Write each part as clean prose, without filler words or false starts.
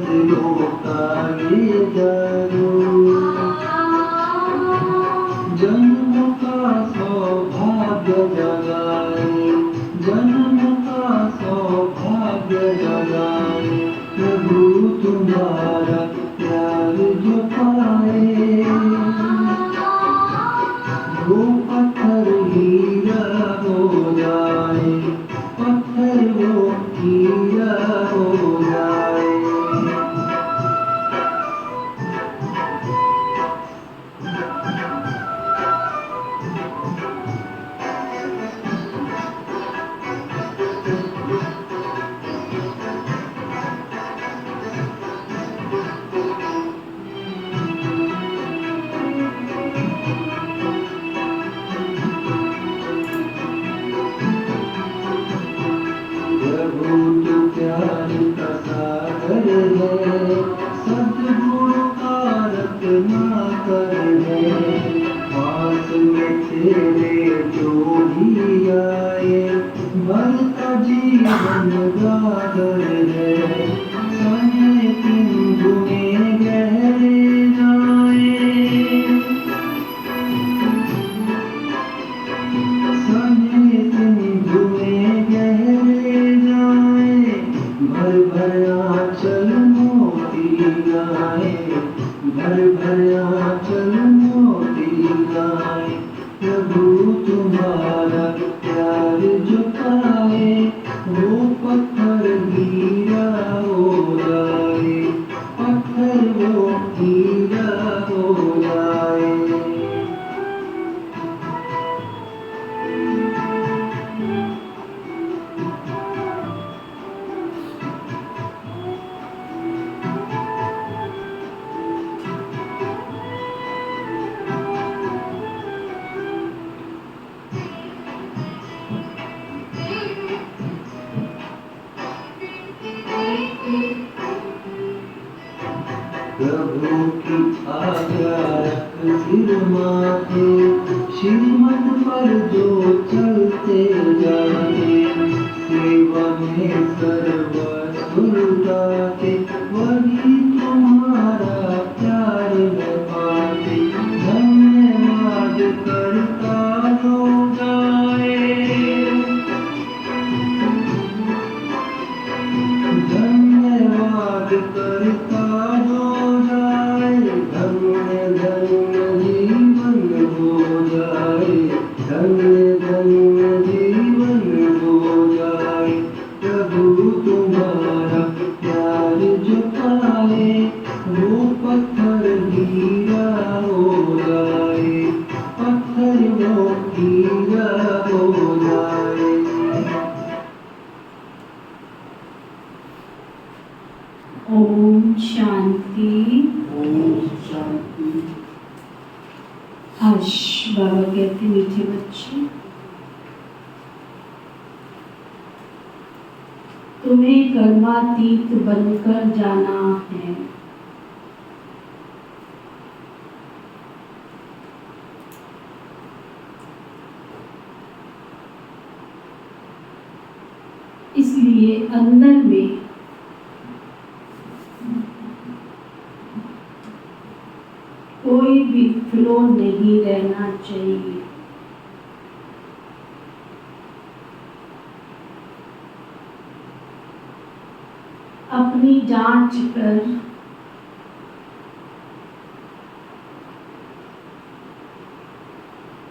दिलों का ये जादू, जन्म का सौभाग्य जगाए, जन्म का सौभाग्य जगाए, प्रभु तुम्हारा प्यार जो पाए, वो पत्थर हीरा हो जाए, पत्थर वो हीरा हो जाए। प्रभु तो प्यार का सागर है, सद्गुण का रत्नाकर है, पास में तेरे जो भी आए, भरता जीवन गागर है, समय सिंधु में गहरे जाए, समय सिंधु में गहरे जाए, भर भर आंचल मोती गाए, भर भर आंचल मोती गाए, प्रभु तुम्हारा प्यार जो पाए, वो पत्थर हीरा हो जाए, पत्थर वो हीरा हो जाए। प्रभु की आज्ञा रख सिर माथे, श्रीमत पर जो चलते जाए, सेवा में सर्वस्व लुटाते, वही तुम्हारा प्यार में पाते, धन्यवाद करता जो जाए, धन्यवाद करता जो जाए, धन्य धन्य जीवन हो जाए, धन्य धन्य जीवन हो जाए, प्रभु तुम्हारा प्यार जो पाए, वो पत्थर हीरा हो जाए, पत्थर वो हीरा हो जाए। ओम शांति। ओम शांति। हर्ष बाबा कहते मीठे बच्चे, तुम्हें कर्मातीत बनकर जाना है। इसलिए अंदर में कोई भी फ्लो नहीं रहना चाहिए। अपनी जांच कर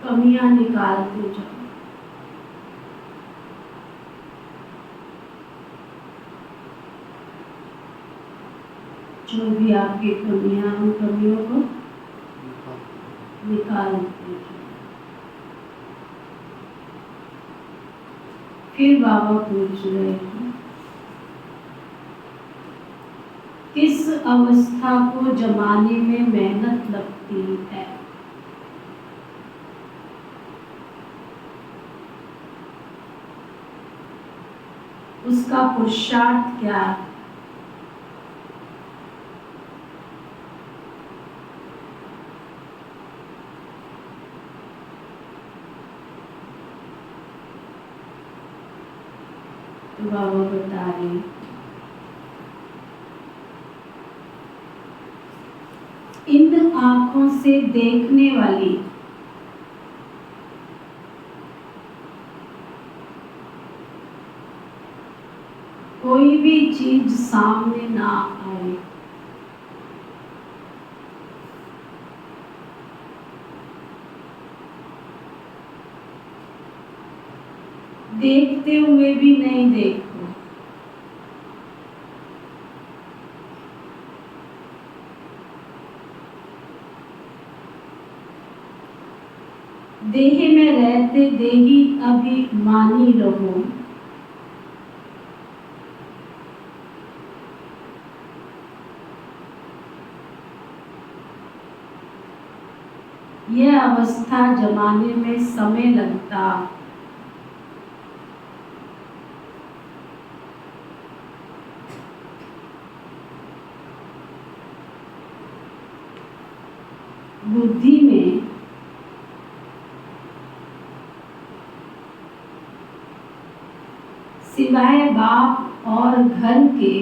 कमियां निकालते जाओ। जो भी आपकी कमियां, उन कमियों को निकालते जाओ। फिर बाबा पूछ रहे हैं, किस अवस्था को जमाने में मेहनत लगती है? उसका पुरुषार्थ क्या है? तो बाबा बता रहे, इन आँखों से देखने वाली कोई भी चीज सामने ना आए। देखते हुए भी नहीं देखो। देह में रहते देही अभिमानी रहो। यह अवस्था जमाने में समय लगता। बुद्धि में सिवाय बाप और घर के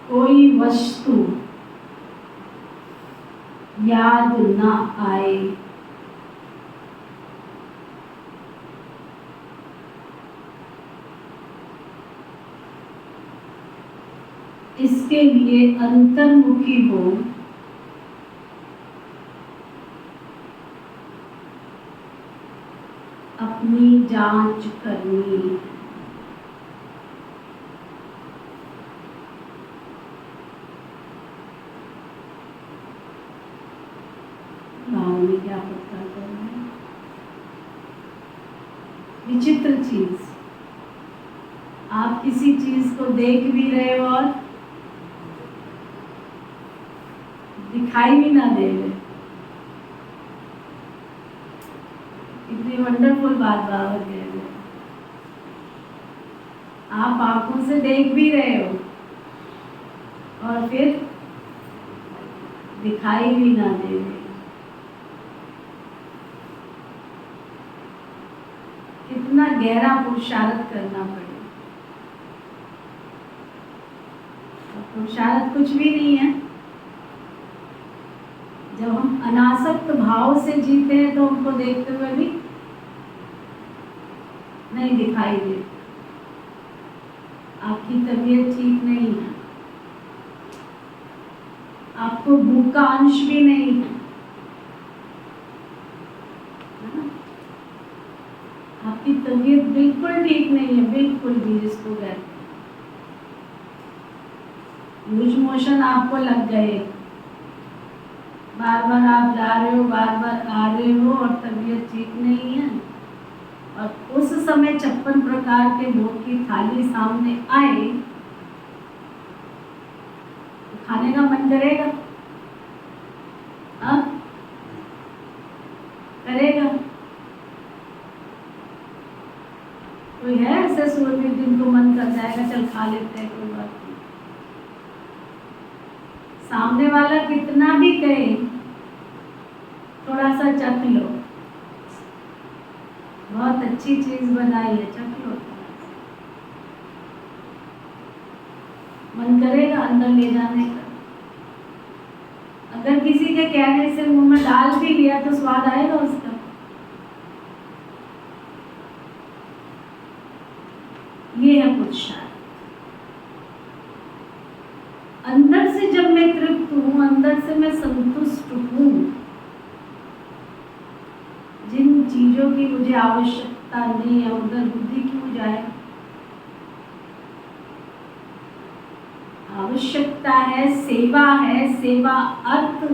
कोई वस्तु याद न आए। इसके लिए अंतर्मुखी हो। अपनी जांच करनी है। गाँव में क्या पता कर रहे हैं? विचित्र चीज, आप किसी चीज को देख भी रहे हो और दिखाई भी ना दे रहे। इतनी वंडरफुल बात बाबा कह रहे हैं। आप आंखों से देख भी रहे हो और फिर दिखाई भी ना दे रहे। कितना गहरा पुरुषार्थ करना पड़े। पुरुषार्थ कुछ भी नहीं है। जब हम अनासक्त भाव से जीते हैं तो उनको देखते हुए भी नहीं दिखाई दे। आपकी तबीयत ठीक नहीं है, आपको भूख का अंश भी नहीं है, आपकी तबीयत बिल्कुल ठीक नहीं है, बिल्कुल भी, जिसको कहते हैं लूज मोशन आपको लग गए, बार बार आप जा रहे हो, बार बार आ रहे हो और तबीयत ठीक नहीं है, और उस समय 56 प्रकार के भोग की थाली सामने आए तो खाने का मन करेगा? हाँ, करेगा? कोई है ऐसे सूर्य जिनको मन कर जाएगा चल खा लेते हैं, कोई बात नहीं। सामने वाला कितना भी कहे थोड़ा सा चख लो, बहुत अच्छी चीज बनाई है, चख लो। मन करेगा अंदर ले जाने का। अगर किसी के कहने से मुंह में डाल भी लिया तो स्वाद आएगा उसका? ये है पुरुषार्थ। अंदर से जब मैं तृप्त हूं, अंदर से मैं संतुष्ट हूं, जिन चीजों की मुझे आवश्यकता नहीं है उधर बुद्धि क्यों जाए? आवश्यकता है, सेवा है, सेवा अर्थ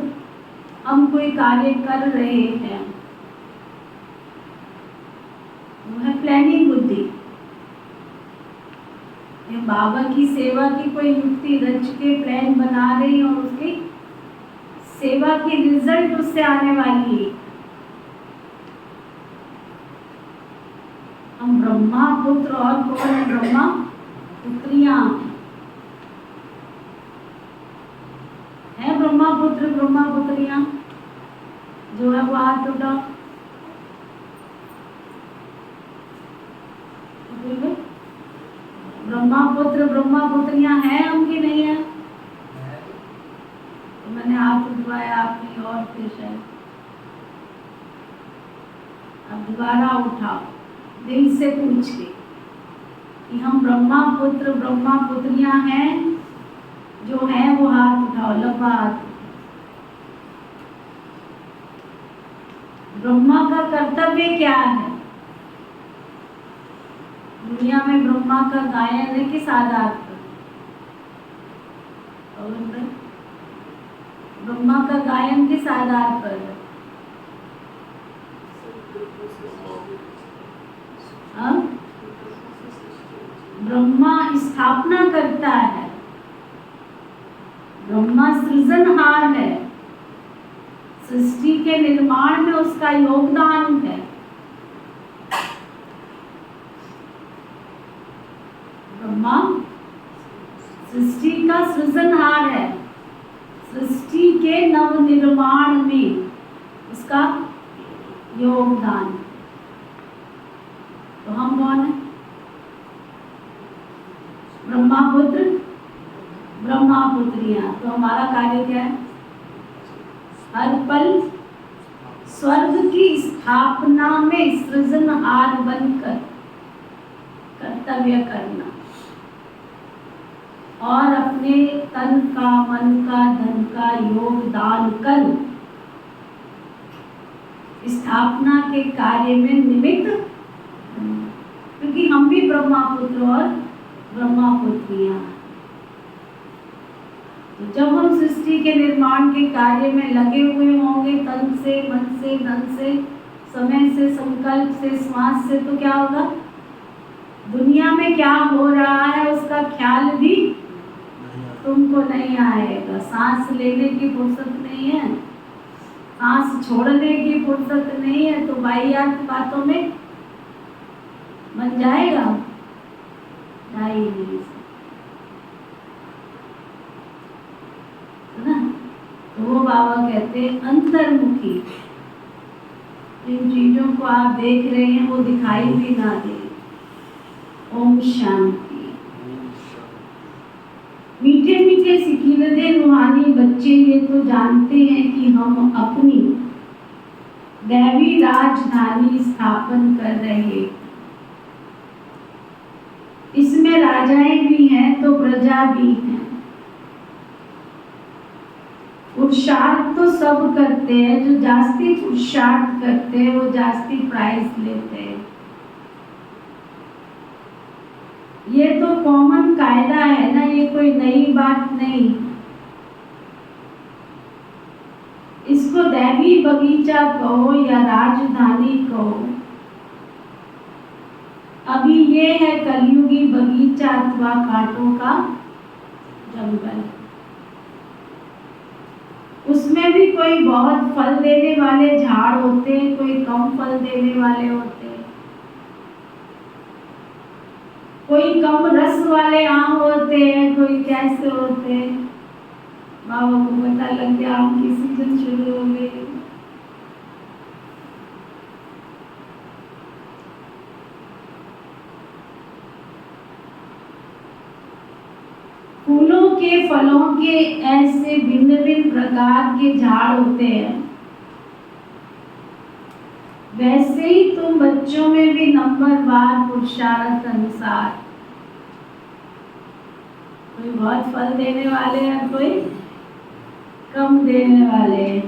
हम कोई कार्य कर रहे हैं, वो है प्लानिंग बुद्धि। ये बाबा की सेवा की कोई युक्ति रच के प्लान बना रही और उसकी सेवा की रिजल्ट उससे आने वाली है। हम ब्रह्मा पुत्र और कौन है? ब्रह्मा पुत्रियां हैं। ब्रह्मा पुत्र ब्रह्मा पुत्रियां जो है वो हाथ उठाओ। ब्रह्मापुत्र ब्रह्मापुत्रियां हैं हम कि नहीं है? तो मैंने हाथ उठवाया आपकी और थे शायद। अब दोबारा उठाओ दिल से पूछ के कि हम ब्रह्मापुत्र ब्रह्मापुत्रियां हैं, जो हैं वो हाथ उठाओ, लंबा हाथ। ब्रह्मा का कर्तव्य क्या है? दुनिया में ब्रह्मा का गायन है किस आधार पर? ब्रह्मा का गायन किस आधार पर है? ब्रह्मा स्थापना करता है, ब्रह्मा सृजनहार है, सृष्टि के निर्माण में उसका योगदान है। ब्रह्मा सृष्टि का सृजनहार है, सृष्टि के नव निर्माण में उसका योगदान। तो हम कौन है? ब्रह्मापुत्र ब्रह्मापुत्रियां। तो हमारा कार्य क्या है? हर पल स्वर्ग की स्थापना में सृजनहार बनकर कर्तव्य करना और अपने तन का, मन का, धन का योगदान कर स्थापना के कार्य में निमित्त, क्योंकि हम भी ब्रह्मापुत्र और ब्रह्मापुत्रियां। तो जब हम सृष्टि के निर्माण के कार्य में लगे हुए होंगे, तन से, मन से, धन से, समय से, संकल्प से, श्वास से, तो क्या होगा? दुनिया में क्या हो रहा है उसका ख्याल भी तुमको नहीं आएगा। सांस लेने की फुर्सत नहीं है, सांस छोड़ने की फुर्सत नहीं है, तो वाहियात बातों में बन जाएगा, जा ही नहीं है ना। तो वो बाबा कहते हैं अंतर्मुखी, जिन चीजों को आप देख रहे हैं वो दिखाई भी ना दे। ओम शांति। मीठे मीठे सिकीलदे रूहानी बच्चे ये तो जानते हैं कि हम अपनी दैवी राजधानी स्थापन कर रहे हैं। इसमें राजाएं भी हैं तो प्रजा भी हैं। पुरुषार्थ तो सब करते हैं, जो जास्ती पुरुषार्थ करते हैं वो जास्ती प्राइज लेते हैं। ये तो कॉमन कायदा है ना, ये कोई नई बात नहीं। इसको दैवी बगीचा कहो या राजधानी कहो, अभी ये है कलयुगी बगीचा अथवा कांटों का जंगल। उसमें भी कोई बहुत फल देने वाले झाड़ होते हैं, कोई कम फल देने वाले होते हैं, कोई कम रस वाले आम होते हैं, कोई कैसे होते हैं। बाबा को पता लग गया आम की सीजन शुरू हो गई। फूलों के, फलों के ऐसे भिन्न भिन्न प्रकार के झाड़ होते हैं, वैसे ही तुम बच्चों में भी नंबरवार पुरुषार्थ अनुसार कोई बहुत फल देने वाले हैं, कोई कम देने वाले हैं।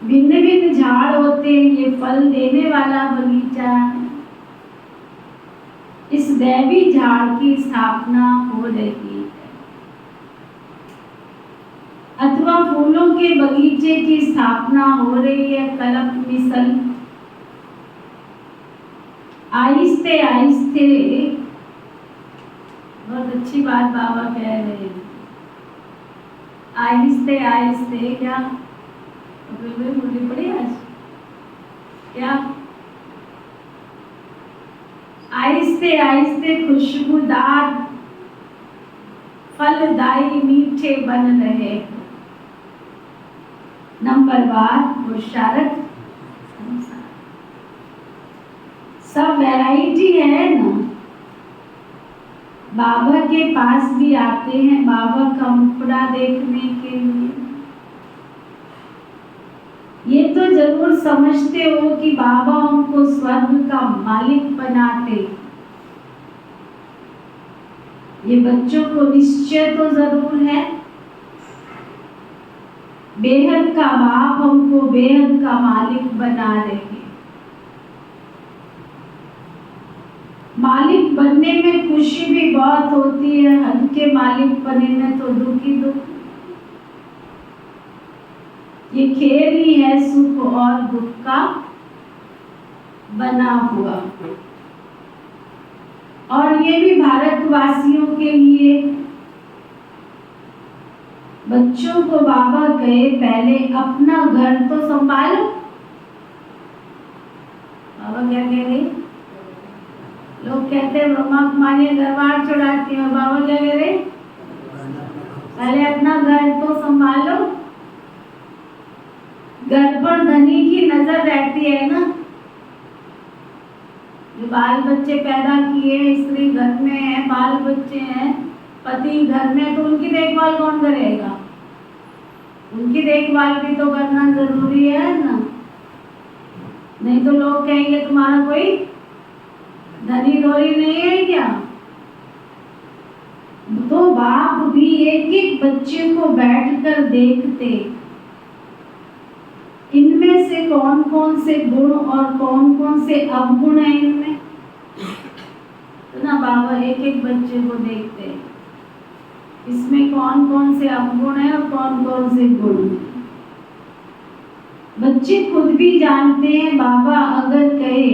भिन्न भिन्न झाड़ होते हैं, ये फल देने वाला बगीचा है। इस दैवी झाड़ की स्थापना हो रही है, अथवा फूलों के बगीचे की स्थापना हो रही है। कल्प मिसल आहिस्ते आहिस्ते, बहुत अच्छी बात बाबा कह रहे हैं, आहिस्ते आहिस्ते। क्या बोली पड़ी आज? क्या? आहिस्ते आहिस्ते खुशबूदार फलदायी मीठे बन रहे हो। नंबरवार पुरुषार्थ अनुसार सब वैरायटी है ना, बाबा के पास भी आते हैं बाबा का मुखड़ा देखने के लिए। ये तो जरूर समझते हो कि बाबा हमको स्वर्ग का मालिक बनाते। ये बच्चों को निश्चय तो जरूर है। बेहद का बाप हमको बेहद का मालिक बना रहे हैं। मालिक बनने में खुशी भी बहुत होती है, हल्के मालिक बनने में तो दुख ही दुख। ये खेल ही है सुख और दुख का बना हुआ। और ये भी भारतवासियों के लिए। बच्चों को बाबा कहे पहले अपना घर तो संभालो। बाबा क्या कह रहे? लोग कहते हैं ब्रह्मा कुमारी दरबार चढ़ाती है, और बाबा क्या कह रहे? पहले अपना घर तो संभालो। घर पर धनी की नजर रहती है ना। जो बाल बच्चे पैदा किए, स्त्री घर में है, बाल बच्चे हैं, पति घर में, तो उनकी देखभाल कौन करेगा? उनकी देखभाल भी तो करना जरूरी है ना। नहीं तो लोग कहेंगे तुम्हारा कोई धनी धोरी नहीं है क्या? तो बाप भी एक एक बच्चे को बैठकर देखते, इनमें से कौन कौन से गुण और कौन कौन से अवगुण है इनमें। तो ना बाबा एक एक बच्चे को देखते, इसमें कौन कौन से अवगुण है और कौन कौन से गुण। बच्चे खुद भी जानते हैं। बाबा अगर कहे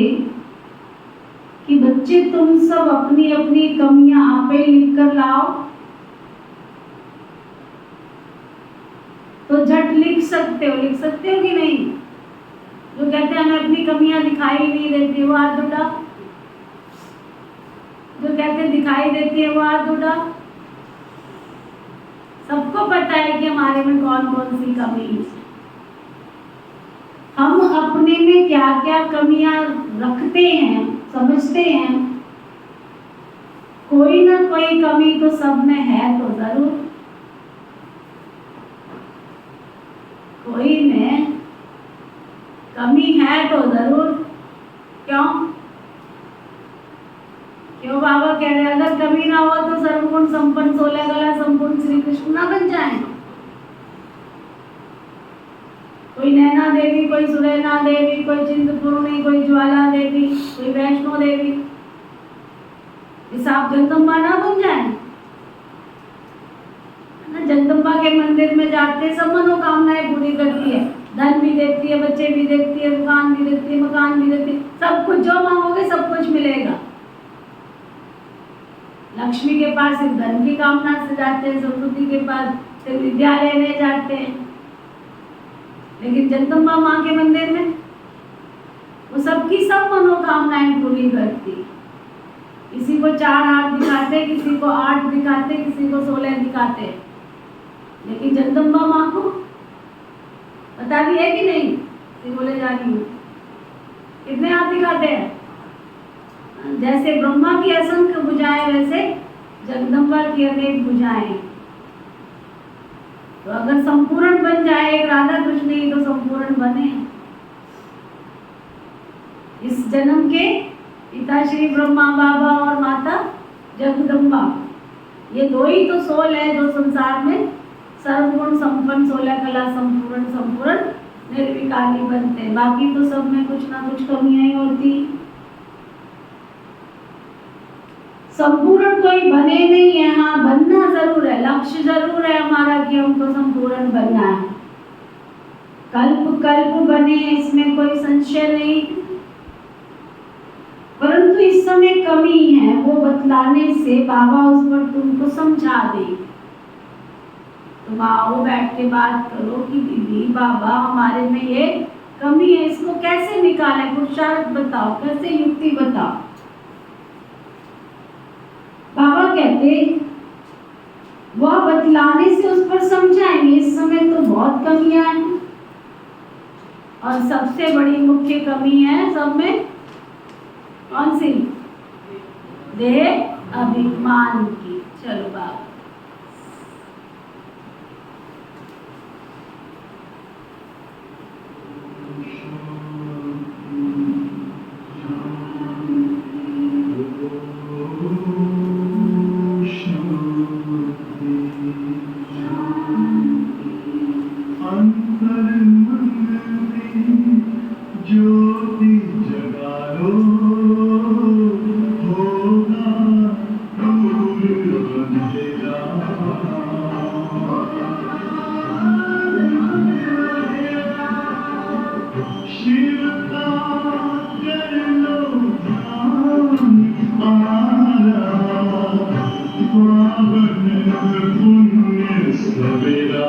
कि बच्चे तुम सब अपनी अपनी कमियां आपे लिख कर लाओ, तो झट लिख सकते हो कि नहीं? जो कहते हैं हमें अपनी कमियां दिखाई नहीं देती, वो हाथ उठा। जो कहते हैं दिखाई देती है, वो हाथ उठा। सबको पता है कि हमारे में कौन कौन सी कमी है। हम अपने में क्या क्या कमियां रखते हैं, समझते हैं। कोई ना कोई कमी तो सब में है तो जरूर। कोई में कमी है तो जरूर। क्यों बाबा कह रहे हैं अगर कमी ना हो तो सर्वगुण संपन्न 16 कला संपूर्ण श्री कृष्ण ना बन जाए। कोई नैना देवी, कोई सुरैना देवी, कोई चिंतपूर्णी, कोई ज्वाला देवी, कोई वैष्णो देवी, आप जगदम्बा ना बन जाए ना। जगदम्बा के मंदिर में जाते सब मनोकामनाएं पूरी करती है। धन भी देती है, बच्चे भी देती है, दुकान भी देती है, मकान भी देती है, सब कुछ जो मांगोगे सब कुछ मिलेगा। लक्ष्मी के पास सिर्फ धन की कामना से जाते हैं, सरस्वती के पास सिर्फ विद्या लेने जाते हैं। लेकिन जगदम्बा माँ के मंदिर में वो सबकी सब मनोकामनाएं पूरी करती। किसी को 4 हाथ दिखाते, किसी को 8 दिखाते, किसी को 16 दिखाते, लेकिन जगदम्बा माँ को पता भी है कि नहीं? बोले जा रही हूँ कितने हाथ दिखाते हैं। जैसे ब्रह्मा की असंख्य भुजाएं, वैसे जगदम्बा की अनेक भुजाएं। तो अगर संपूर्ण बन जाए एक राधा कृष्ण ही तो संपूर्ण बने। इस जन्म के पिता श्री ब्रह्मा बाबा और माता जगदम्बा, ये 2 ही तो सोल है जो संसार में सर्वगुण संपन्न 16 कला संपूर्ण निर्विकारी बनते हैं। बाकी तो सब में कुछ ना कुछ कमियां ही होती। संपूर्ण कोई बने नहीं है, हाँ बनना जरूर है, लक्ष्य जरूर है हमारा कि हमको संपूर्ण बनना है। कल्प कल्प बने, इसमें कोई संशय नहीं। परंतु इस समय कमी है, वो बतलाने से बाबा उस पर तुमको समझा दे। तुम आओ, बैठ के बात करो कि दीदी बाबा हमारे में ये कमी है, इसको कैसे निकालें, पुरुषार्थ बताओ, कैसे युक्ति बताओ। बाबा कहते वह बतलाने से उस पर समझाएंगे। इस समय तो बहुत कमियां हैं और सबसे बड़ी मुख्य कमी है सब में कौन सी? देह अभिमान की। चलो बाबा ज्योति जगा लो, होगा दूर अंधेरा। शिव का कर लो ध्यान, आरा पावन पुण्य सवेरा।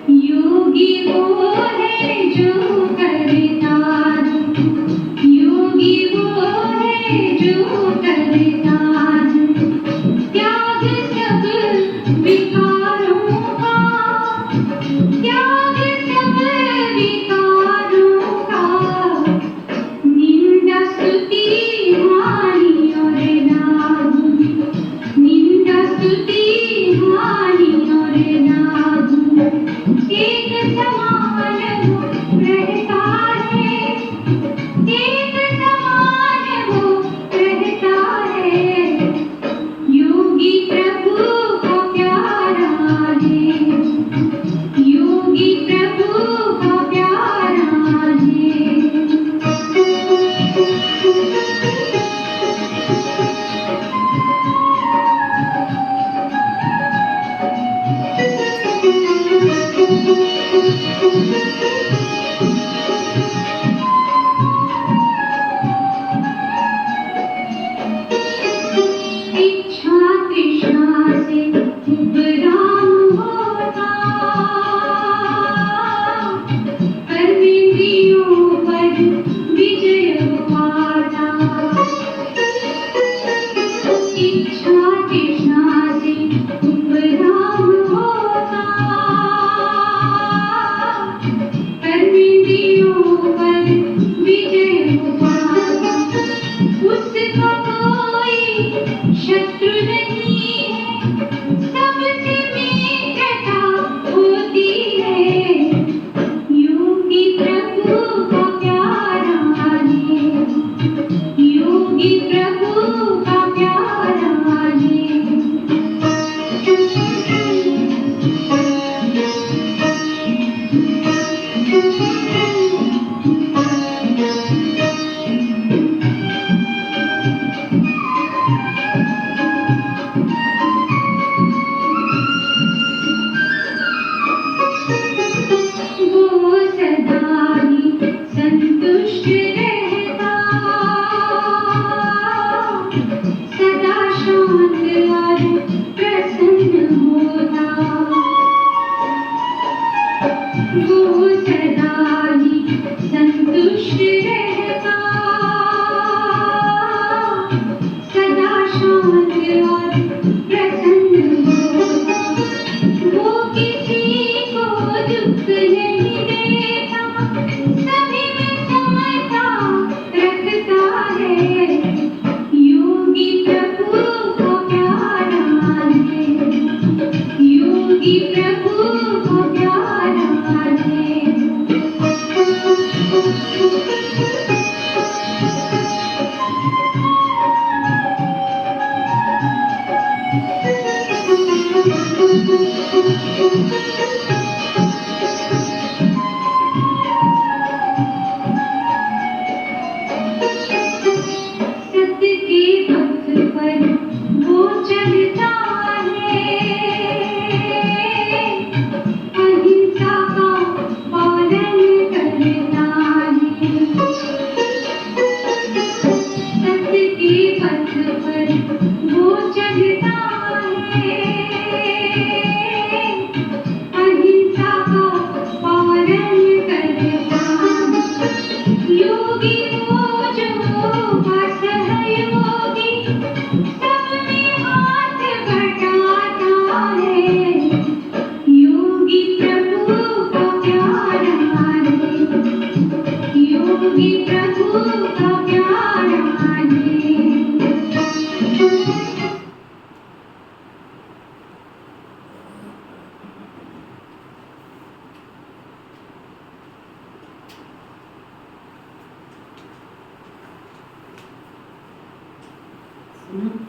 योगी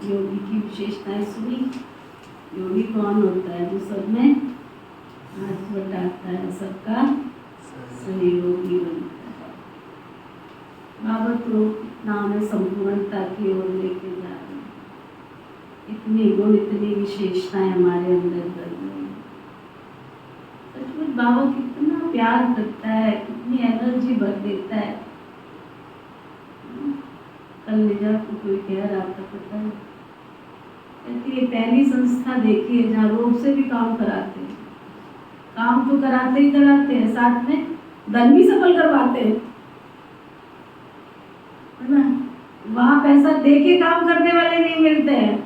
योगी की विशेषताएं सुनी। योगी कौन होता है? जो सब में हाथ बटाता है, सबका सहयोगी बनता है। बाबा तो नाम है संपूर्णता की ओर लेके जा रहे हैं। इतने गुण, इतनी विशेषताएं हमारे अंदर भर गई। सचमुच बाबा कितना प्यार करता है, कितनी एनर्जी भर देता है। कल निजा को कोई कह रहा था, पता है, कहती है पहली संस्था देखी है जहाँ रोग से भी काम कराते हैं। काम तो कराते ही कराते हैं, साथ में धन भी सफल करवाते हैं, है ना। वहाँ पैसा दे के काम करने वाले नहीं मिलते हैं,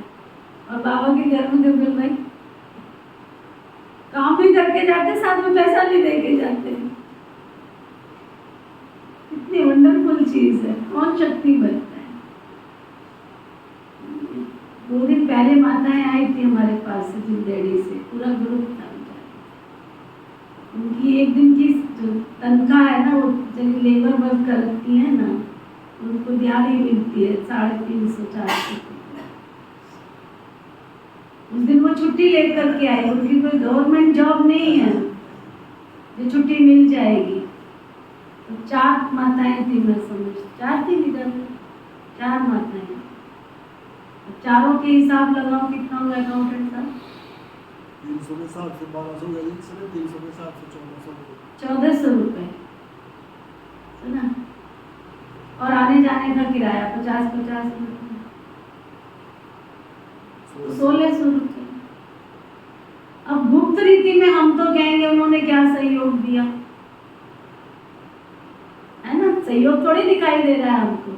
और बाबा के घर में देखो भाई काम भी करके जाते, साथ में पैसा भी दे के जाते हैं। कितनी वंडरफुल चीज है। कौन शक्ति बनता है। 2 दिन पहले माताएं आई थी हमारे पास से, जिंदेड़ी से, पूरा ग्रुप था। उनकी एक दिन की जो तनख्वाह है ना, वो जब लेबर वर्क करती है ना, उनको दिहाड़ी मिलती है 350-400। उस दिन वो छुट्टी लेकर के आई। उनकी कोई गवर्नमेंट जॉब नहीं है जो छुट्टी मिल जाएगी। तो 4 माताएं थी, मैं समझ 4 थी इधर, 4 माताएं। चारों के हिसाब लगाओ कितना हुआ अकाउंटेंट साहब? 300 में 7 से 1200 गए, 300 में 7 से 1400 1400 रुपए, है ना। और आने जाने का किराया 50-50 रुपए। 1600 रुपये। अब गुप्त रीति में हम तो कहेंगे उन्होंने क्या सहयोग दिया, है ना, सहयोग थोड़ी दिखाई दे रहा है हमको,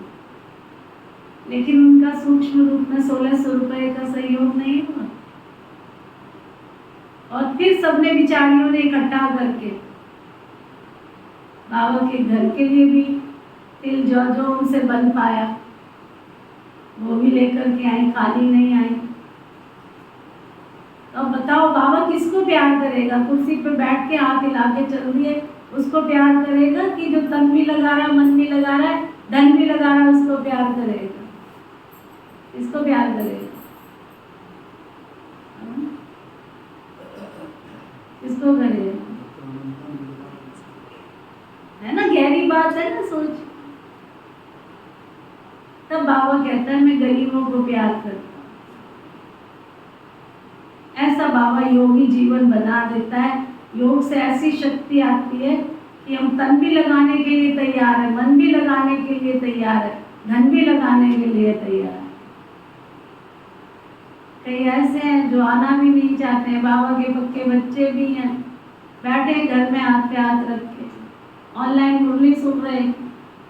लेकिन उनका सूक्ष्म रूप में 1600 रुपये का सहयोग नहीं हुआ। और फिर सबने बिचारियों ने इकट्ठा करके बाबा के घर के लिए भी तिल जो उनसे बन पाया वो भी लेकर के आई, खाली नहीं आई। तो बताओ बाबा किसको प्यार करेगा? कुर्सी पे बैठ के हाथ हिला के चल दिए उसको प्यार करेगा, कि जो तन भी लगा रहा है, मन भी लगा रहा है, धन भी लगा रहा है, उसको प्यार करेगा? किसको प्यार करेगा? किसको करेगा? है ना, गहरी बात है ना, सोच। तब बाबा कहता है मैं गरीबों को प्यार करता हूँ। ऐसा बाबा योगी जीवन बना देता है। योग से ऐसी शक्ति आती है कि हम तन भी लगाने के लिए तैयार है, मन भी लगाने के लिए तैयार है, धन भी लगाने के लिए तैयार है। कई ऐसे हैं जो आना भी नहीं चाहते हैं, बाबा के पक्के बच्चे भी हैं, बैठे घर में हाथ पे हाथ रख के ऑनलाइन मुरली सुन रहे।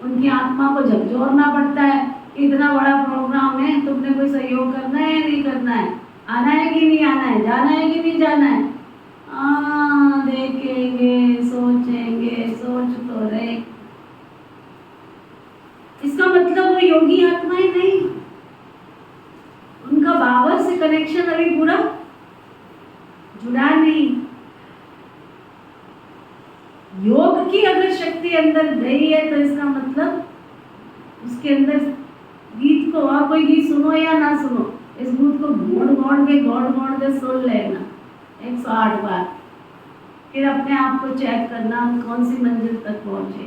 उनकी आत्मा को झकझोरना पड़ता है, इतना बड़ा प्रोग्राम है, तुमने कोई सहयोग करना है या नहीं करना है, आना है कि नहीं आना है, जाना है कि नहीं जाना है। देखेंगे, सोचेंगे, सोच तो रहे। इसका मतलब वो योगी आत्माएं नहीं, उनका बाबा से कनेक्शन अभी पूरा जुड़ा नहीं। योग की अगर शक्ति अंदर गई है तो इसका मतलब उसके अंदर गीत को, और कोई गीत सुनो या ना सुनो, इस गीत को घोड़ के सुन लेना 108 बार, फिर अपने आप को चेक करना कौन सी मंजिल तक पहुंचे।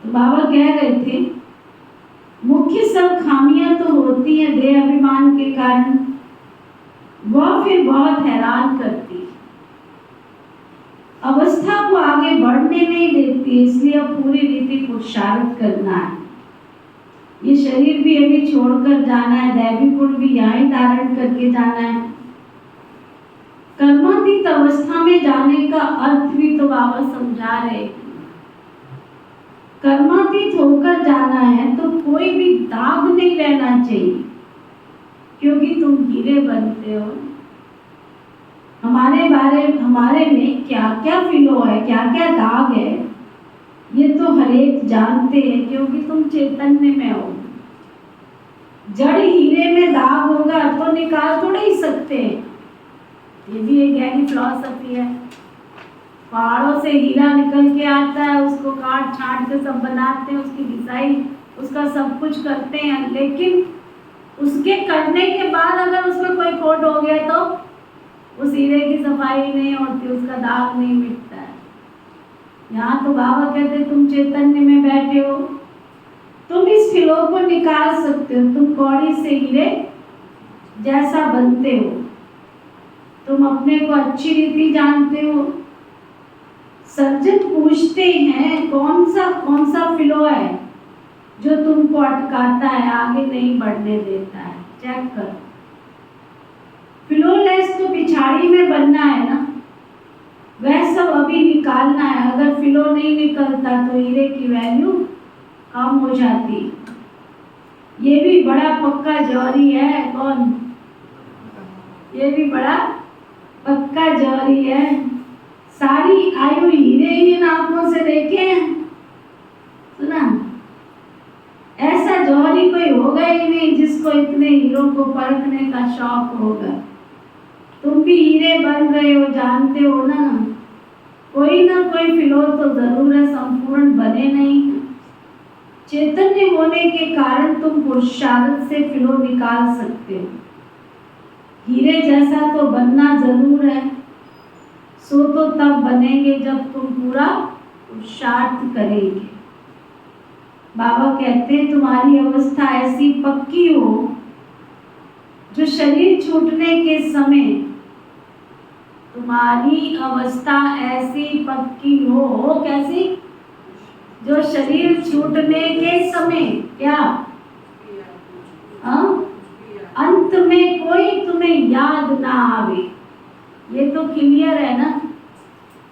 तो बाबा कह रहे थे मुख्य सब खामियां तो होती हैं देह अभिमान के कारण, वह फिर बहुत हैरान करती है, अवस्था को आगे बढ़ने नहीं देती, इसलिए अब पूरी रीति पुरुषार्थ करना है। ये शरीर भी अभी छोड़कर जाना है, दैवी गुण भी यहाँ ही धारण करके जाना है। कर्मातीत अवस्था में जाने का अर्थ भी तो बाबा समझा रहे। कर्मातीत होकर जाना है तो कोई भी दाग नहीं रहना चाहिए, क्योंकि तुम हीरे बनते हो। हमारे में क्या क्या फिलो है, क्या क्या दाग है, ये तो हर एक जानते हैं, क्योंकि तुम चैतन्य में हो। जड़ हीरे में दाग होगा तो निकाल थोड़े ही सकते हैं। ये भी एक गहरी फिलॉसफी है। पहाड़ों से हीरा निकल के आता है, उसको काट छाट के सब बनाते हैं, उसकी घिसाई, उसका सब कुछ करते हैं, लेकिन उसके करने के बाद अगर उसमें कोई खोट हो गया तो उस हीरे की सफाई नहीं होती, उसका दाग नहीं मिटता है। यहाँ तो बाबा कहते तुम चैतन्य में बैठे हो, तुम इस फिलो को निकाल सकते हो, तुम कौड़ी से हीरे जैसा बनते हो, तुम अपने को अच्छी रीति जानते हो। सज्जन पूछते हैं कौन सा फिलो है जो तुमको अटकाता है, आगे नहीं बढ़ने देता है, चेक करो। फिलोलेस तो पिछाड़ी में बनना है ना, वह सब अभी निकालना है। अगर फिलो नहीं निकलता तो हीरे की वैल्यू कम हो जाती। ये भी बड़ा पक्का जौहरी है। कौन? ये भी बड़ा पक्का जौहरी है। सारी आयु हीरे ही इन आंखों से देखे, सुना? ऐसा जौहरी कोई होगा ही नहीं जिसको इतने हीरों को परखने का शौक होगा। तुम भी हीरे बन गए हो, जानते हो ना, कोई ना कोई फिलो तो जरूर है, संपूर्ण बने नहीं। चैतन्य होने के कारण तुम पुरुषार्थ से फिलो निकाल सकते हो। हीरे जैसा तो बनना जरूर है, सो तो तब बनेंगे जब तुम पूरा पुरुषार्थ करेंगे। बाबा कहते हैं तुम्हारी अवस्था ऐसी पक्की हो जो शरीर छूटने के समय, तुम्हारी अवस्था ऐसी पक्की हो, कैसी? जो शरीर छूटने के समय क्या? अंत कोई तुम्हें याद ना आवे। ये तो क्लियर है ना।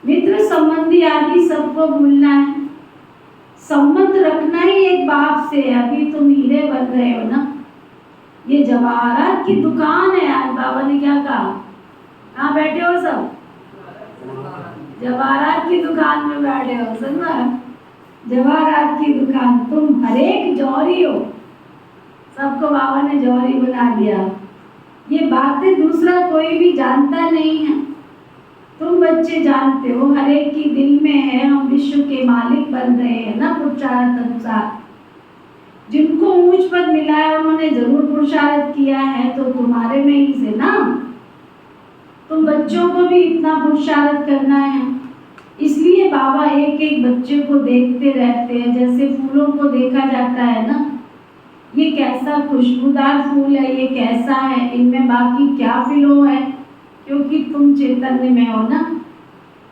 मित्र संबंधी आदि सबको भूलना है, संबंध रखना ही एक बाप से। अभी तुम हीरे बन रहे हो ना। ये जवाहरात की दुकान है। आज बाबा ने क्या कहा? कहाँ बैठे हो सब? जवाहरात की दुकान में बैठे हो। सुना, जवाहरात की दुकान। तुम हर एक जौहरी हो। सबको बाबा ने जौहरी बना दिया। ये बातें दूसरा कोई भी जानता नहीं है, तुम बच्चे जानते हो। हर एक की दिल में है। हम विश्व के मालिक बन रहे हैं ना पुरुषार्थ अनुसार। जिनको ऊंच पद मिला है उन्होंने जरूर पुरुषार्थ किया है, तो तुम्हारे में ही से ना। तुम बच्चों को भी इतना पुरुषार्थ करना है। इसलिए बाबा एक एक बच्चे को देखते रहते हैं, जैसे फूलों को देखा जाता है ना। ये कैसा खुशबूदार फूल है, ये कैसा है, इनमें बाकी क्या फिलो है, क्योंकि तुम चैतन्य में हो ना।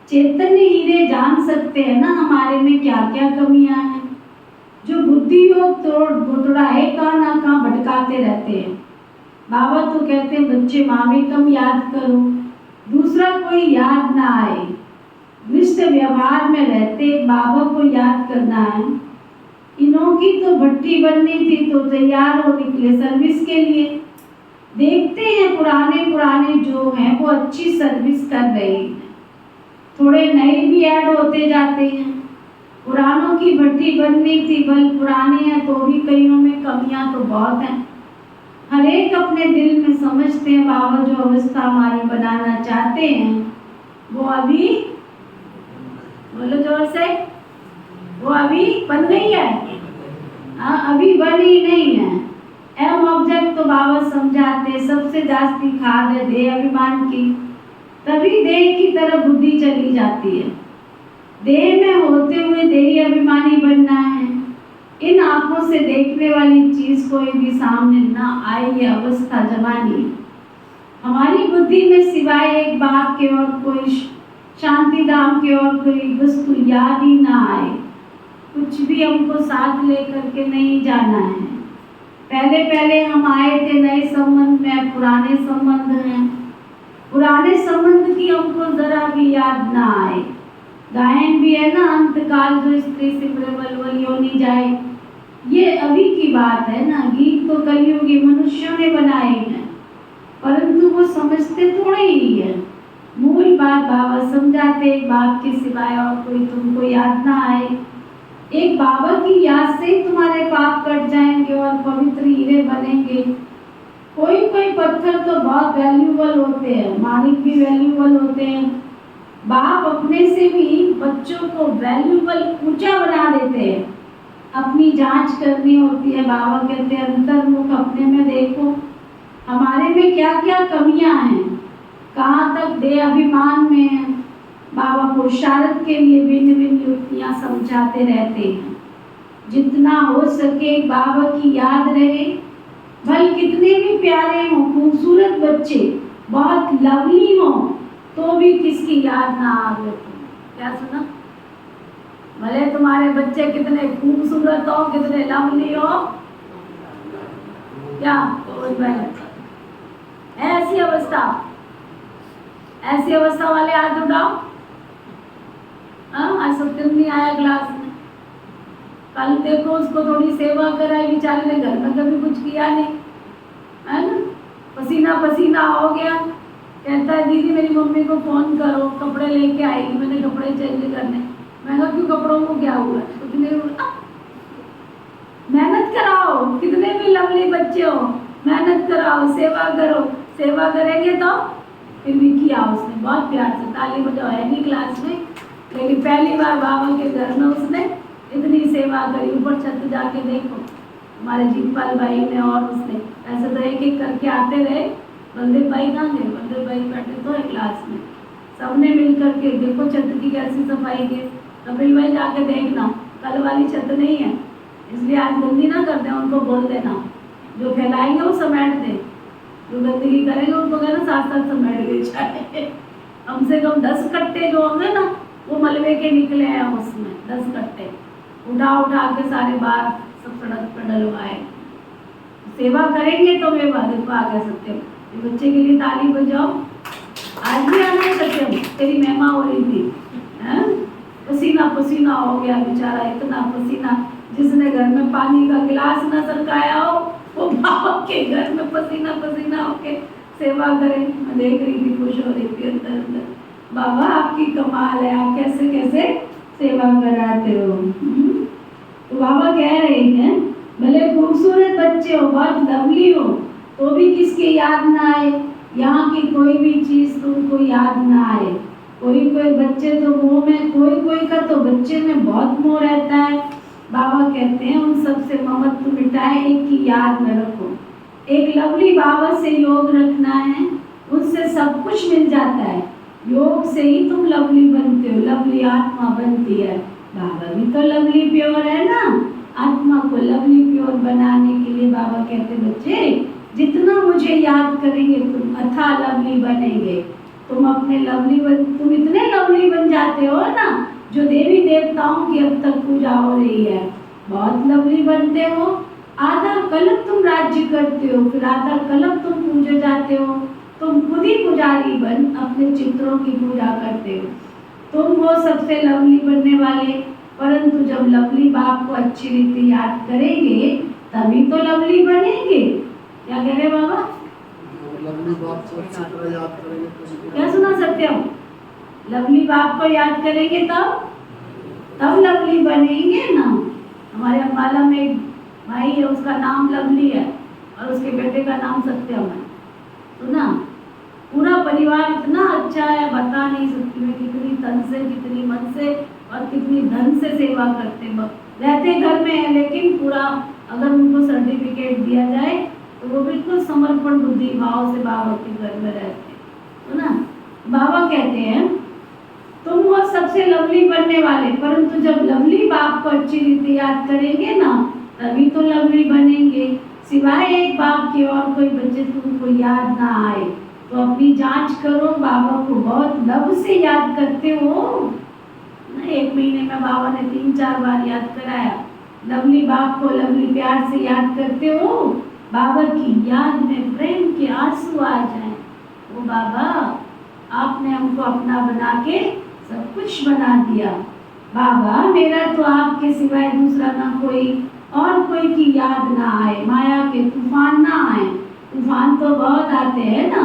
चैतन्य हीरे जान सकते हैं ना हमारे में क्या क्या कमियां हैं। जो बुद्धि योग थोड़ा एक ना कहाँ भटकाते रहते हैं। बाबा तो कहते हैं बच्चे माँ कम याद करो, दूसरा कोई याद ना आए। विश्व व्यवहार में रहते बाबा को याद करना है। इन्हों की तो भट्टी बननी थी तो तैयार हो निकले सर्विस के लिए। देखते हैं पुराने जो हैं वो अच्छी सर्विस कर रहे हैं, थोड़े नए भी ऐड होते जाते हैं। पुरानों की भट्टी बननी थी, बल पुराने हैं तो भी कईयों में कमियां तो बहुत हैं। हर एक अपने दिल में समझते हैं बाबा जो अवस्था हमारी बनाना चाहते हैं वो अभी, बोलो जोर से, वो अभी बन गई है। अभी बनी नहीं है। एम ऑब्जेक्ट तो बाबा समझाते सबसे जास्ती खाद है देह अभिमान की, तभी देह की तरफ बुद्धि चली जाती है। देह में होते हुए देही अभिमानी बनना है। इन आंखों से देखने वाली चीज कोई भी सामने ना आए, ये अवस्था जवानी है। हमारी बुद्धि में सिवाय एक बात के और कोई शांति धाम के और कोई वस्तु याद ही ना आए। कुछ भी हमको साथ लेकर के नहीं जाना है। पहले हम आए थे नए संबंध में, पुराने संबंध हैं। पुराने संबंध की हमको जरा भी याद ना आए। गायन भी है ना, अंतकाल जो स्त्री सिमरे बलवल योनि जाए, ये अभी की बात है ना। गीत तो कलयुगी मनुष्यों ने बनाए हैं, परंतु वो समझते थोड़े ही है। मूल बात बाबा समझाते, एक बात के सिवाय और कोई तुमको याद ना आए। एक बाबा की याद से ही तुम्हारे पाप कट जाएंगे और पवित्र हीरे बनेंगे। कोई पत्थर तो बहुत वैल्यूबल होते हैं, माणिक भी वैल्यूबल होते हैं। बाप अपने से भी बच्चों को वैल्यूबल ऊंचा बना देते हैं। अपनी जांच करनी होती है। बाबा कहते हैं अंतर्मुख अपने में देखो, हमारे में क्या क्या कमियां हैं, कहाँ तक देह अभिमान में है। बाबा पुरुषार्थ के लिए भिन्न भिन्न युक्तियाँ समझाते रहते हैं। जितना हो सके बाबा की याद रहे। भल कितने भी प्यारे हों, खूबसूरत बच्चे बहुत लवली हों, तो भी किसकी याद ना आवे। क्या सुना? भले तुम्हारे बच्चे कितने खूबसूरत हो, कितने लवली हो, क्या ऐसी अवस्था वाले हाथ उठाओ। आज सत्यम नहीं आया क्लास में। कल देखो उसको थोड़ी सेवा कराई, बेचारे ने घर में कभी कुछ किया नहीं, है ना। पसीना पसीना हो गया, कहता है दीदी मेरी मम्मी को फोन करो, कपड़े लेके आएगी। मैंने कपड़े चेंज करने, मैं कहा क्यों, कपड़ों को क्या हुआ? कुछ नहीं हुआ। मेहनत कराओ, कितने भी लवली बच्चे हो, मेहनत कराओ, सेवा करो। सेवा करेंगे तो फिर भी किया उसने बहुत प्यार से, ताली बजाओ। है नहीं क्लास में, लेकिन पहली बार बाबा के घर में उसने इतनी सेवा करी। ऊपर छत जाके देखो हमारे जीतपाल भाई ने और उसने, ऐसे तो एक एक करके आते रहे। बलदेव भाई कहाँ गए? बलदेव भाई बैठे तो है क्लास में। सबने मिल करके देखो छत की कैसी सफाई की। कपिल भाई जाके देखना, कल वाली छत नहीं है, इसलिए आज गंदी ना कर दें। उनको बोल देना, जो फैलाएंगे वो समेट दें, जो गंदगी करेंगे उनको कहना साथ साथ समेट के जाए। कम से कम 10 कट्टे जो होंगे ना वो मलबे के निकले हैं उसमें। 10 कट्टे उठा के सारे बाहर सब सड़क पर डलवाए। सेवा करेंगे तो वे देखो आ कह सकते हो। ये बच्चे के लिए ताली बजाओ। आज भी आना है सत्यम, तेरी महिमा हो रही थी, हैं? पसीना पसीना हो गया बेचारा, इतना पसीना, जिसने घर में पानी का गिलास न सरकाया हो वो बाबा के घर में पसीना पसीना होके सेवा करे। मैं देख रही थी, खुश हो रही थी अंदर अंदर, बाबा आपकी कमाल है, आप कैसे कैसे सेवा कराते हो। तो बाबा कह रहे हैं भले खूबसूरत बच्चे हो, बहुत लवली हो, तो भी किसकी याद ना आए, यहाँ की कोई भी चीज तुमको याद ना आए। कोई कोई बच्चे तो मोह में, कोई कोई का तो बच्चे में बहुत मोह रहता है। बाबा कहते हैं उन सब से ममत्व मिटाए, एक की याद में रखो। एक लवली बाबा से योग रखना है, उससे सब कुछ मिल जाता है। योग से ही तुम लवली बनते हो, लवली आत्मा बनती है। बाबा भी तो लवली प्योर है ना, आत्मा को लवली प्योर बनाने के लिए बाबा कहते बच्चे जितना मुझे याद करेंगे तुम अथाह लवली बनेंगे। तुम अपने तुम इतने लवली बन जाते हो ना, जो देवी देवताओं की अब तक पूजा हो रही है, बहुत लवली बनते हो। आधा कल्प तुम राज्य करते हो, फिर आधा कल्प तुम पूजे जाते हो। तुम खुद ही पुजारी बन अपने चित्रों की पूजा करते हो। तुम वो सबसे लवली बनने वाले, परंतु जब लवली बाप को अच्छी रीति याद करेंगे तभी तो लवली बनेंगे। क्या कह रहे बाबा? लवली बाप को अच्छी तरह याद करेंगे तो क्या सुना सत्यम? लवली बाप को याद करेंगे तब लवली बनेंगे ना। हमारे अम्बाला में एक भाई है, उसका नाम लवली है और उसके बेटे का नाम सत्यम है। सुना? पूरा परिवार इतना अच्छा है, बता नहीं सकती मैं, कितनी तन से, कितनी मन से और कितनी धन से सेवा करते रहते घर में है, लेकिन पूरा अगर उनको सर्टिफिकेट दिया जाए तो वो बिल्कुल समर्पण बुद्धि भाव से बाबा के घर में रहते। तो ना बाबा कहते हैं तुम वो सबसे लवली बनने वाले, परंतु जब लवली बाप को अच्छी रीति याद करेंगे ना तभी तो लवली बनेंगे। सिवाय एक बाप के और कोई बच्चे तुमको याद ना आए तो अपनी जांच करो, बाबा को बहुत लव से याद करते हो ना। 1 महीने में बाबा ने 3-4 बार याद कराया। लवली बाप को लवली प्यार से याद करते हो, बाबा की याद में प्रेम के आंसू आ जाएं। वो बाबा आपने हमको अपना बना के सब कुछ बना दिया। बाबा मेरा तो आपके सिवाय दूसरा ना कोई और कोई की याद ना आए, माया के तूफान ना आए। तूफान तो बहुत आते हैं ना,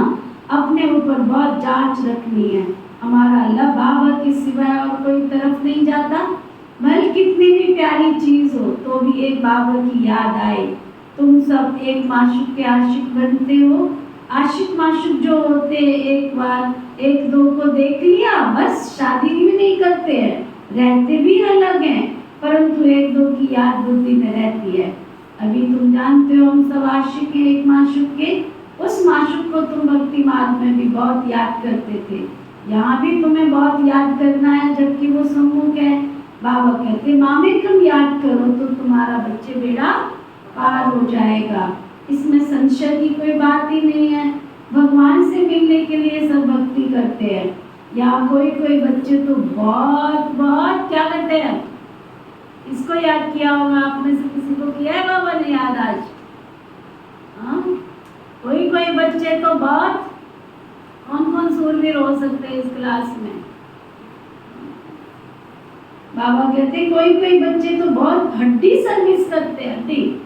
अपने ऊपर बहुत जांच रखनी है। हमारा लब बाबा के सिवाय और कोई तरफ नहीं जाता, भले कितनी भी प्यारी चीज हो तो भी एक बाबा की याद आए। तुम सब एक माशूक के आशिक बनते हो। आशिक माशूक जो होते हैं, एक बार 1-2 को देख लिया बस, शादी भी नहीं करते हैं, रहते भी अलग हैं, परंतु 1-2 की याद बुद्धि में रहती है। अभी तुम जानते हो हम सब आशिक हैं एक माशूक के। उस माशूक को तुम भक्ति मार्ग में भी बहुत याद करते थे, यहाँ भी तुम्हें बहुत याद करना है, जबकि वो सम्मुख है। बाबा कहते मामे तुम याद करो तो तुम्हारा बच्चे बेड़ा पार हो जाएगा। इसमें संशय की कोई बात ही नहीं है। भगवान से मिलने के लिए सब भक्ति करते हैं। यहाँ कोई कोई बच्चे तो बहुत बहुत क्या करते हैं। इसको याद किया होगा आप में से किसी को किया है बाबा ने याद आज? हाँ, कोई कोई बच्चे तो बहुत, कौन कौन सूरवीर हो सकते हैं इस क्लास में? बाबा कहते कोई कोई बच्चे तो बहुत हड्डी सर्विस करते हैं, हड्डी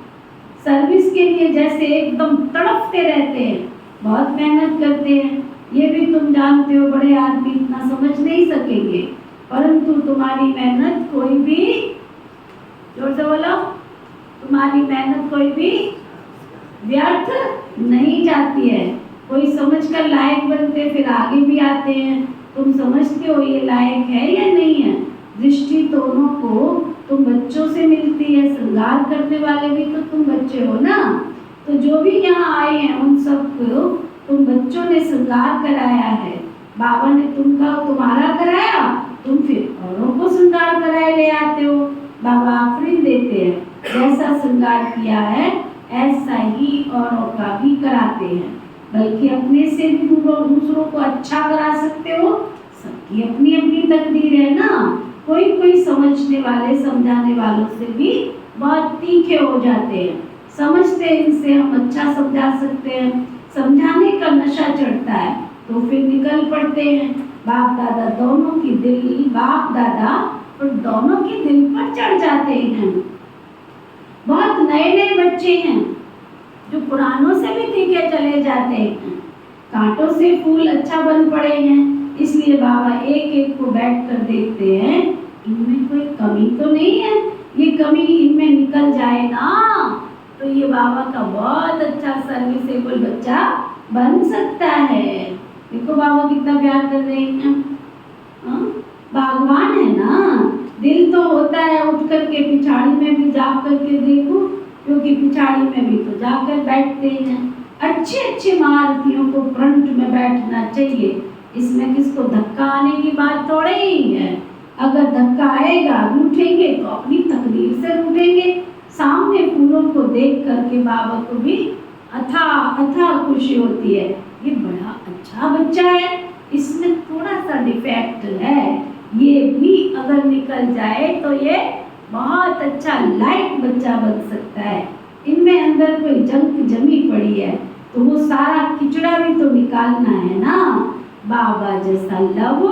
सर्विस के लिए जैसे एकदम तड़पते रहते हैं, बहुत मेहनत करते हैं। ये भी तुम जानते हो, बड़े आदमी इतना समझ नहीं सकेंगे, परंतु तुम्हारी मेहनत कोई भी, जोर से बोलो, तुम्हारी मेहनत कोई भी व्यर्थ नहीं जाती है। कोई समझकर लायक बनते फिर आगे भी आते हैं। तुम समझते हो ये लायक है या नहीं है। दृष्टि दोनों को तुम बच्चों से मिलती है, श्रृंगार करने वाले भी तो तुम बच्चे हो ना। तो जो भी यहाँ आए हैं उन सबको तुम बच्चों ने श्रृंगार कराया है। बाबा ने तुम्हारा कराया, तुम फिर औरों को श्रृंगार कराए ले आते हो। बाबा आफरीन देते हैं, जैसा श्रृंगार किया है ऐसा ही औरों का भी कराते हैं, बल्कि अपने से भी दूसरों को अच्छा करा सकते हो। सबकी अपनी अपनी तकदीर है ना। कोई कोई समझने वाले, समझाने वालों से भी बहुत तीखे हो जाते हैं, समझते हैं इनसे हम अच्छा समझा सकते हैं, समझाने का नशा चढ़ता है तो फिर निकल पड़ते हैं। बाप दादा दोनों की दिल, बाप दादा और दोनों की दिल पर चढ़ जाते हैं। बहुत नए नए बच्चे हैं जो पुरानों से भी तीखे चले जाते हैं। कांटों से फूल अच्छा बन पड़े हैं, इसलिए बाबा एक एक को बैठ कर देखते हैं, इनमें कोई कमी तो नहीं है। ये कमी इनमें निकल जाए ना तो ये बाबा का बहुत अच्छा सर्विसेबल बच्चा बन सकता है। देखो बाबा कितना प्यार कर रहे हैं। भगवान है ना, दिल तो होता है उठ करके पिछाड़ी में भी जा करके देखो, क्योंकि पिछाड़ी में भी तो जाकर बैठते हैं। अच्छे अच्छे महारथियों को फ्रंट में बैठना चाहिए, इसमें किसको धक्का आने की बात थोड़ी ही है। अगर धक्का आएगा रूठेंगे तो अपनी तकदीर से रूठेंगे। सामने फूलों को देख करके बाबा को भी अथाह खुशी होती है, ये बड़ा अच्छा बच्चा है, इसमें थोड़ा सा डिफेक्ट है, ये भी अगर निकल जाए तो ये बहुत अच्छा लाइट बच्चा बन सकता है। इनमें अंदर कोई जंग जमी पड़ी है तो वो सारा किचड़ा भी तो निकालना है ना। बाबा जैसा लव,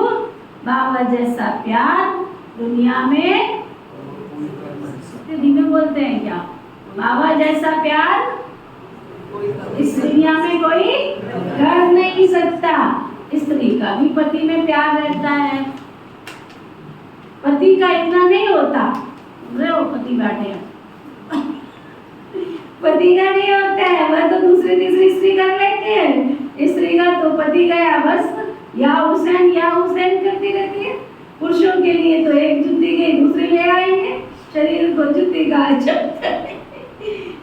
बाबा जैसा प्यार दुनिया में, धीमे बोलते हैं क्या, बाबा जैसा प्यार इस दुनिया में कोई कर नहीं सकता। स्त्री का भी पति में प्यार रहता है, पति का इतना नहीं होता। वो पति बैठे हैं, पति का नहीं होता है, वह तो दूसरी तीसरी स्त्री कर लेते हैं। स्त्री का तो पति गया बस या हुसैन करती रहती है। पुरुषों के लिए तो एक जुत्ती गई दूसरी ले आएंगे, शरीर को जुत्ती का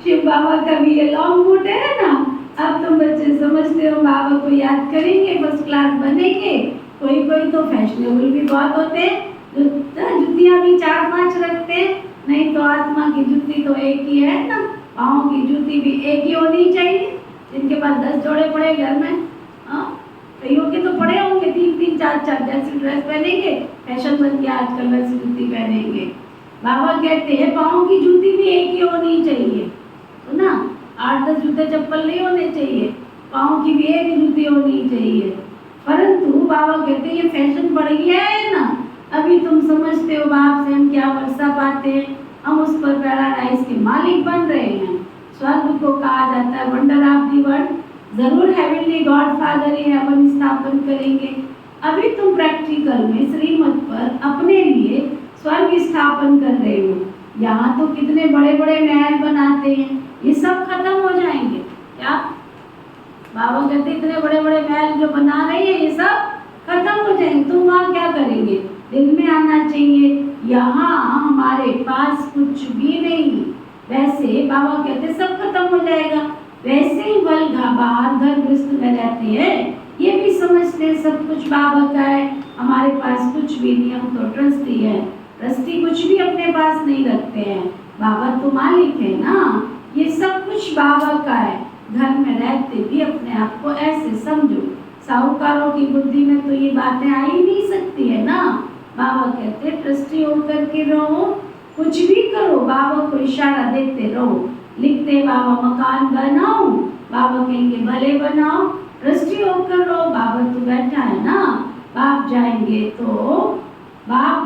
शिव बाबा का भी ये लॉन्ग बूट है ना। अब तुम बच्चे समझते हो, बाबा को याद करेंगे, फर्स्ट क्लास बनेंगे। कोई कोई तो फैशनेबल भी बहुत होते हैं, जुतियां भी 4-5 रखते हैं। नहीं तो आत्मा की जुत्ती तो एक ही है ना, पाँव की जूती भी एक ही होनी चाहिए। जिनके पास 10 जोड़े पड़े घर में, कईयों के तो पड़े होंगे 3-3, 4-4 जैसी ड्रेस पहनेंगे, फैशन बन गया आजकल वैसी जूती पहनेंगे। बाबा कहते हैं पाँव की जूती भी एक ही होनी चाहिए, तो ना 8-10 जूते चप्पल नहीं होने चाहिए, पाँव की भी एक जूती होनी चाहिए। परंतु बाबा कहते हैं ये फैशन पड़ गया है ना, अभी तुम समझते हो बाप से हम क्या वर्षा पाते हैं, हम उस पर पैराडाइज के मालिक बन रहे हैं। स्वर्ग को कहा जाता है वंडर ऑफ दी वर्ल्ड, जरूर हेवनली गॉड फादर ही हेवन स्थापन करेंगे। अभी तुम प्रैक्टिकल में श्रीमत पर अपने लिए स्वर्ग स्थापन कर रहे हो। यहाँ तो कितने बड़े बड़े महल बनाते हैं, ये सब खत्म हो जाएंगे क्या? बाबा कहते इतने बड़े बड़े महल जो बना रहे हैं ये सब खत्म हो जाएंगे, तुम वहाँ क्या करेंगे? दिल में आना चाहिए यहाँ हमारे पास कुछ भी नहीं। वैसे बाबा कहते सब खत्म हो जाएगा, वैसे ही बलगा बाहर घर गृहस्थ में रहते हैं, ये भी समझते हैं सब कुछ बाबा का है, हमारे पास कुछ भी नहीं, हम तो ट्रस्टी है। ट्रस्टी कुछ भी अपने पास नहीं रखते हैं, बाबा तो मालिक है ना, ये सब कुछ बाबा का है। घर में रहते भी अपने आप को ऐसे समझो, साहूकारों की बुद्धि में तो ये बातें आ ही नहीं सकती है ना। बाबा कहते ट्रस्टी होकर के रहो, कुछ भी करो, बाबा को इशारा देते रहो। लिखते बाबा मकान बनाओ, बाबा कहेंगे भले बनाओ, ट्रस्टी होकर रहो, बाबा तो बैठा है ना। बाप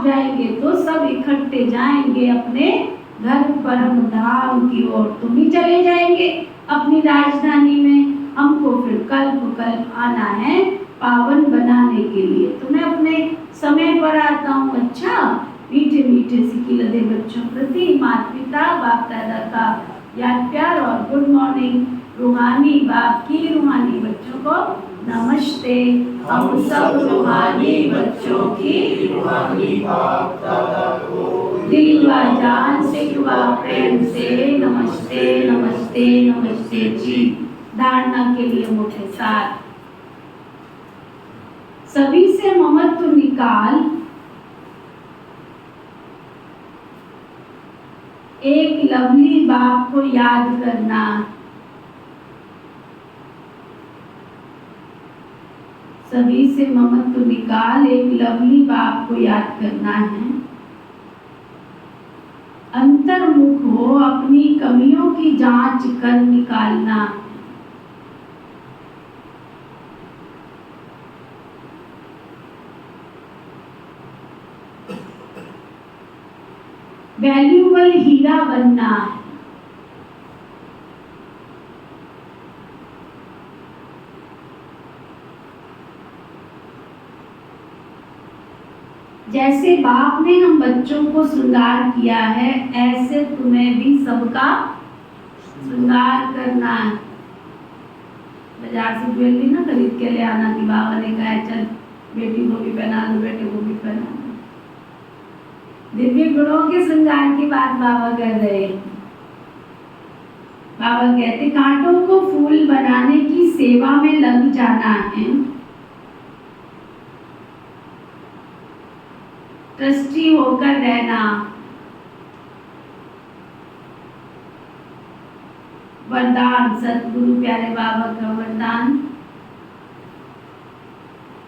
जाएंगे तो सब इकट्ठे जाएंगे अपने घर परम धाम की ओर, तुम भी चले जाएंगे अपनी राजधानी में। हमको फिर कल्प आना है पावन बनाने के लिए, तो मैं अपने समय पर आता हूँ। अच्छा, मीठे मीठे सिक्की लदे बच्चों प्रति माता पिता बाप दादा का याद प्यार और गुड मॉर्निंग। रूहानी बाप की रूहानी बच्चों को नमस्ते। हम सब रूहानी बच्चों की रूहानी बाप दादा को दिल व जान से व प्रेम से नमस्ते नमस्ते नमस्ते जी। धारणा के लिए मुझे साथ सभी से ममत्व निकाल, एक लवली बाप को याद करना। सभी से ममत्व निकाल, एक लवली बाप को याद करना है। अंतर्मुख हो, अपनी कमियों की जांच कर निकालना। वैल्यूबल हीरा बनना है। जैसे बाप ने हम बच्चों को श्रृंगार किया है, ऐसे तुम्हें भी सबका श्रृंगार करना है। बाजार से ज्वेलरी ना खरीद के ले आना कि बाबा ने कहा चल बेटी को भी पहना दो, बेटे को भी पहना दो। दिव्य गुणों के श्रृंगार की बात बाबा कर रहे हैं। बाबा कहते कांटों को फूल बनाने की सेवा में लग जाना है। ट्रस्टी होकर रहना, वरदान सतगुरु प्यारे बाबा का वरदान।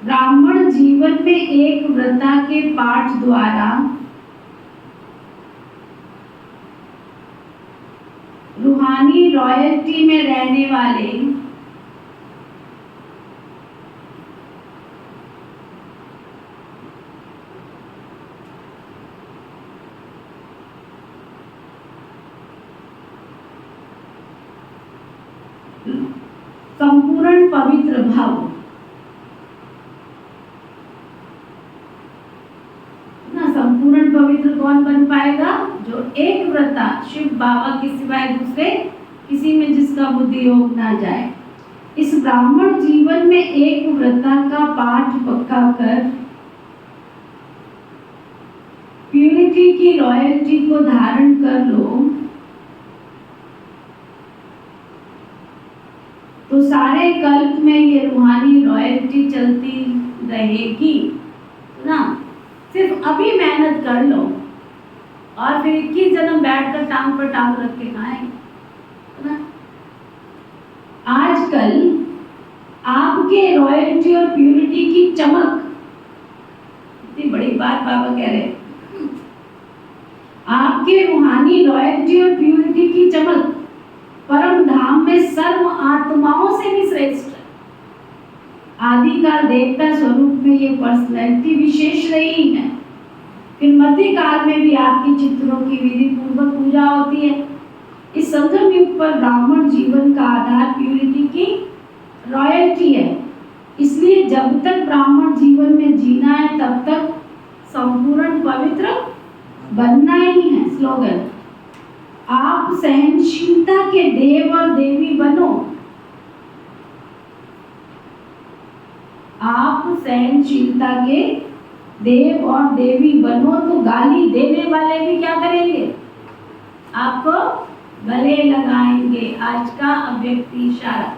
ब्राह्मण जीवन में एक व्रता के पाठ द्वारा रूहानी रॉयल्टी में रहने वाले संपूर्ण पवित्र भाव ना। संपूर्ण पवित्र कौन बन पाएगा? जो एक व्रता शिव बाबा के सिवाय दूसरे किसी में जिसका बुद्धि योग ना जाए। इस ब्राह्मण जीवन में एक व्रता का पाठ पक्का कर प्यूरिटी की रॉयल्टी को धारण कर लो तो सारे कल्प में ये रूहानी रॉयल्टी चलती रहेगी ना। सिर्फ अभी मेहनत कर लो और फिर 21 जन्म बैठकर टांग पर टांग रख के खाएंगे ना। आजकल आपके रॉयल्टी और प्यूरिटी की चमक, इतनी बड़ी बात बाबा कह रहे हैं, आपके रूहानी रॉयल्टी और प्यूरिटी की चमक परम धाम में सर्व आत्माओं से भी श्रेष्ठ है। आदिकाल देवता स्वरूप में ये पर्सनैलिटी विशेष रही है। फिर मध्यकाल में भी आपकी चित्रों की विधि पूर्वक पूजा होती है। इस संगम युग पर ब्राह्मण जीवन का आधार प्यूरिटी की रॉयल्टी है। इसलिए जब तक ब्राह्मण जीवन में जीना है तब तक संपूर्ण पवित्र बनना ही है। स्लोगन, आप सहनशीलता के देव और देवी बनो। आप सहनशीलता के देव और देवी बनो तो गाली देने वाले भी क्या करेंगे? आपको गले लगाएंगे। आज का अव्यक्त इशारा।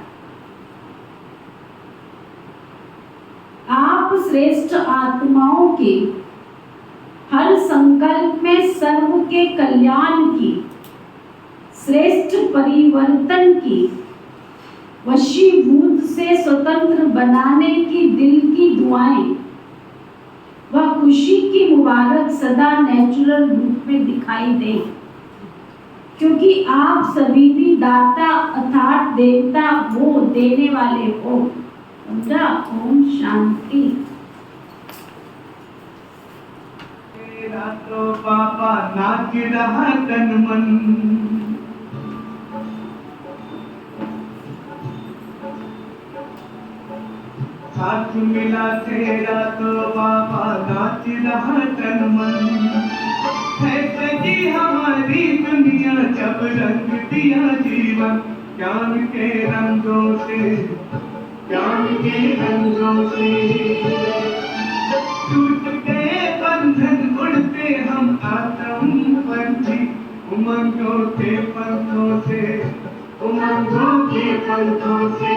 आप श्रेष्ठ आत्माओं के हर संकल्प में सर्व के कल्याण की, श्रेष्ठ परिवर्तन की, वशीभूत से स्वतंत्र बनाने की दिल की दुआएं व खुशी की मुबारक सदा नेचुरल रूप में दिखाई दे, क्योंकि आप सभी भी दाता अर्थात देवता वो देने वाले हो। समझा? ओम शांति। तेरा तो पापा नाच रहा तन मन, साथ मिला तेरा तो पापा नाच रहा तन मन। है सजी हमारी दुनिया जब रंग दिया जीवन, ज्ञान के रंगों से, ज्ञान के रंगों से। टूट गए बंधन उड़ते हम आत्म पंछी, उमंगों के पंखों से, उमंगों के पंखों से।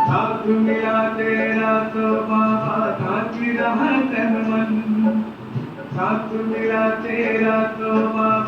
साथ मिला तेरा तो बाबा नाच रहा तन मन, साथ मिला तेरा तो बाबा